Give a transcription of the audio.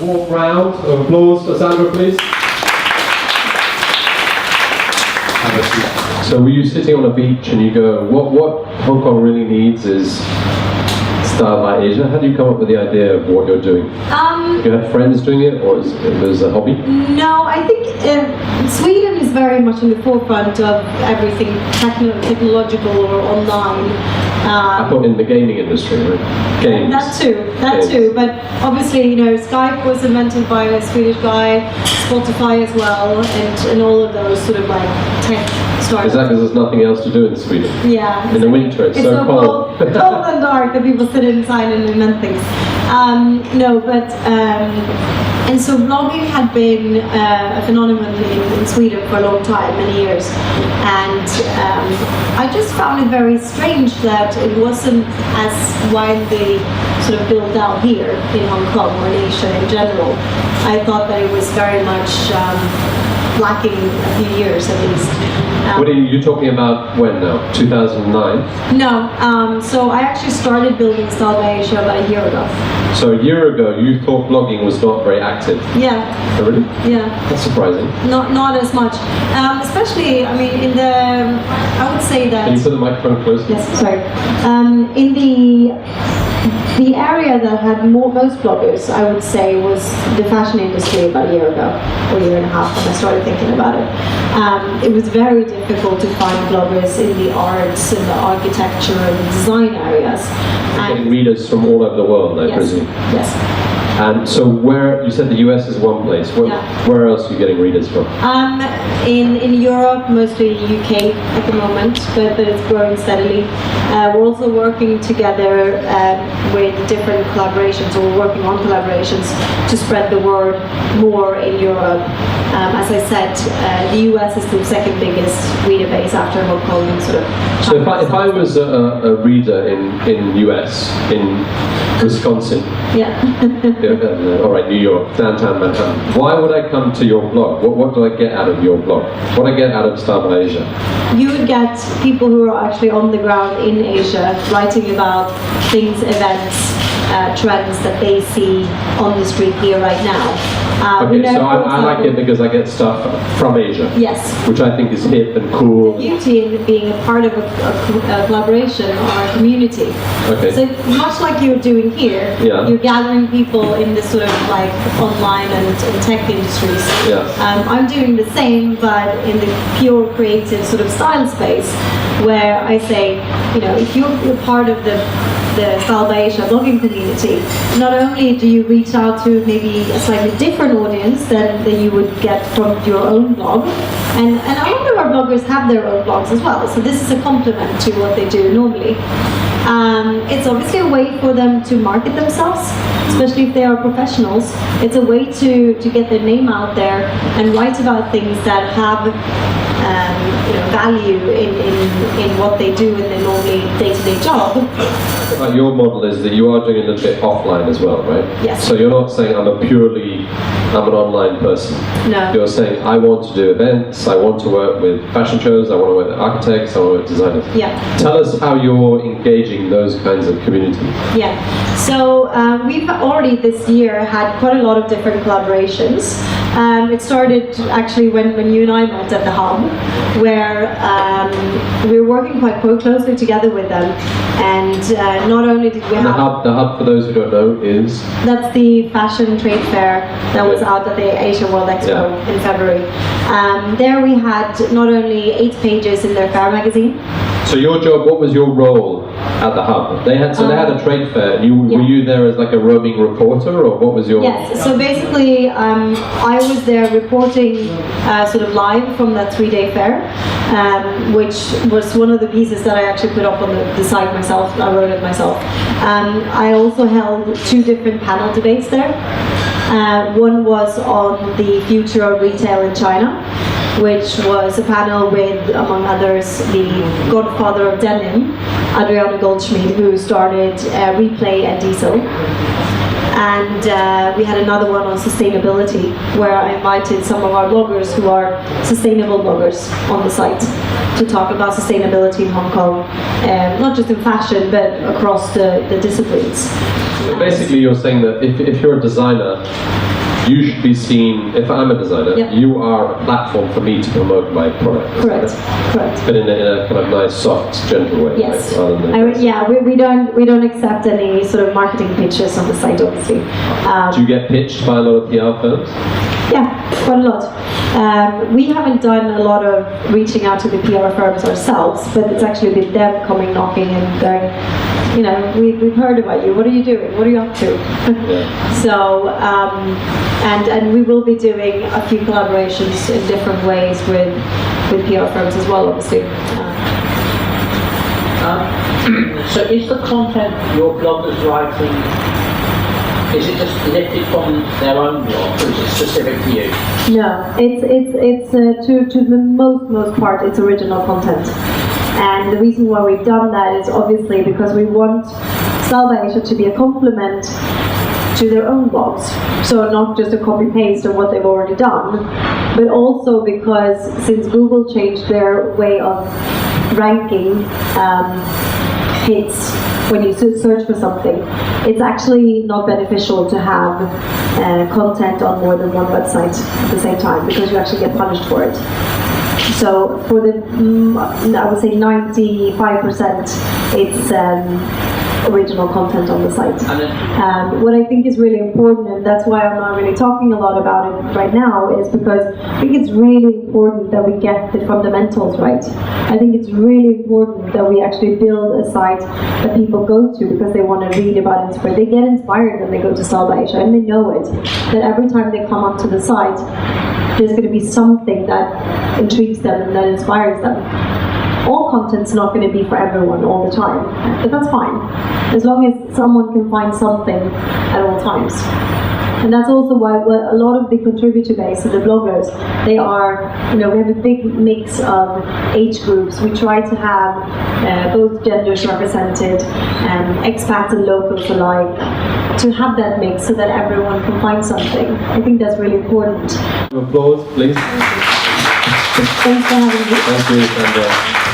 warm round of applause for Sandra, please. So were you sitting on a beach and you go, what Hong Kong really needs is Style by Asia? How do you come up with the idea of what you're doing? You had friends doing it, or is it a hobby? No, I think Sweden is very much in the forefront of everything technological or online. I thought in the gaming industry, right? Games. That too. But obviously, Skype was invented by a Swedish guy, Spotify as well, and all of those sort of like tech startups. Is that because there's nothing else to do in Sweden? Yeah. In the winter, it's so cold. Cold and dark that people sit inside and invent things. And so blogging had been a phenomenon in Sweden for a long time, many years. And I just found it very strange that it wasn't as widely sort of built out here in Hong Kong or in Asia in general. I thought that it was very much lacking a few years at least. What are you talking about when now? 2009? No, so I actually started building Style by Asia about a year ago. So a year ago you thought blogging was not very active? Yeah. Oh, really? Yeah. That's surprising. Not as much. Especially, I mean, I would say that... Can you put the microphone close? Yes, sorry. In the area that had most bloggers, I would say, was the fashion industry about a year ago, or a year and a half when I started thinking about it. It was very difficult to find bloggers in the arts, in the architecture and design areas. Getting readers from all over the world, I presume. Yes. And so you said the US is one place. Where else are you getting readers from? In Europe, mostly UK at the moment, but it's growing steadily. We're also working together with different collaborations, or we're working on collaborations to spread the word more in Europe. As I said, the US is the second biggest reader base after Hong Kong. So if I was a reader in US, in Wisconsin, all right, New York, downtown Manhattan, why would I come to your blog? What do I get out of your blog? What do I get out of Style by Asia? You would get people who are actually on the ground in Asia writing about things, events, trends that they see on the street here right now. Okay, so I like it because I get stuff from Asia. Yes. Which I think is hip and cool. The beauty in being a part of a collaboration or a community. Okay. So much like you're doing here, you're gathering people in this sort of like online and tech industries. Yeah. I'm doing the same, but in the pure creative sort of style space, where I say, if you're part of the Style by Asia blogging community, not only do you reach out to maybe a slightly different audience than you would get from your own blog, and a lot of our bloggers have their own blogs as well, so this is a complement to what they do normally. It's obviously a way for them to market themselves, especially if they are professionals. It's a way to get their name out there and write about things that have value in what they do in their normally day-to-day job. But your model is that you are doing a little bit offline as well, right? Yes. So you're not saying I'm an online person. No. You're saying I want to do events, I want to work with fashion shows, I want to work with architects, I want to work with designers. Yeah. Tell us how you're engaging those kinds of communities. Yeah. So we've already this year had quite a lot of different collaborations. It started actually when you and I met at the Hub, where we were working quite closely together with them, and not only did we have... The Hub, for those who don't know, is? That's the fashion trade fair that was out at the Asia World Expo in February. There we had not only 8 pages in their fair magazine. So your job, what was your role at the Hub? They had a trade fair, and were you there as like a roaming reporter, or what was your... Yes, so basically I was there reporting sort of live from that 3-day fair, which was one of the pieces that I actually put up on the site myself. I wrote it myself. I also held 2 different panel debates there. One was on the future of retail in China, which was a panel with, among others, the godfather of denim, Adriano Goldschmied, who started Replay and Diesel. And we had another one on sustainability, where I invited some of our bloggers who are sustainable bloggers on the site to talk about sustainability in Hong Kong, not just in fashion, but across the disciplines. Basically, you're saying that if you're a designer, you should be seen, if I'm a designer, you are a platform for me to promote my product. Correct. But in a kind of nice, soft, gentle way. Yes. Right? We don't accept any sort of marketing pitches on the site, obviously. Do you get pitched by a lot of PR firms? Yeah, quite a lot. We haven't done a lot of reaching out to the PR firms ourselves, but it's actually been them coming knocking and going, you know, we've heard about you. What are you doing? What are you up to? So, and we will be doing a few collaborations in different ways with PR firms as well, obviously. So is the content your bloggers writing, is it just lifted from their own blog, or is it specific to you? No, it's to the most part, it's original content. And the reason why we've done that is obviously because we want Style by Asia to be a complement to their own blogs. So not just a copy-paste of what they've already done, but also because since Google changed their way of ranking hits when you search for something, it's actually not beneficial to have content on more than one website at the same time, because you actually get punished for it. So for the, I would say 95%, it's original content on the site. What I think is really important, and that's why I'm not really talking a lot about it right now, is because I think it's really important that we get the fundamentals right. I think it's really important that we actually build a site that people go to because they want to read about it. They get inspired when they go to Style by Asia, and they know it. That every time they come onto the site, there's going to be something that intrigues them and that inspires them. All content's not going to be for everyone all the time, but that's fine, as long as someone can find something at all times. And that's also why a lot of the contributor base of the bloggers, they are, you know, we have a big mix of age groups. We try to have both genders represented, expats and locals alike, to have that mix so that everyone can find something. I think that's really important. Applause, please. Thanks for having me. Thank you, Sandra.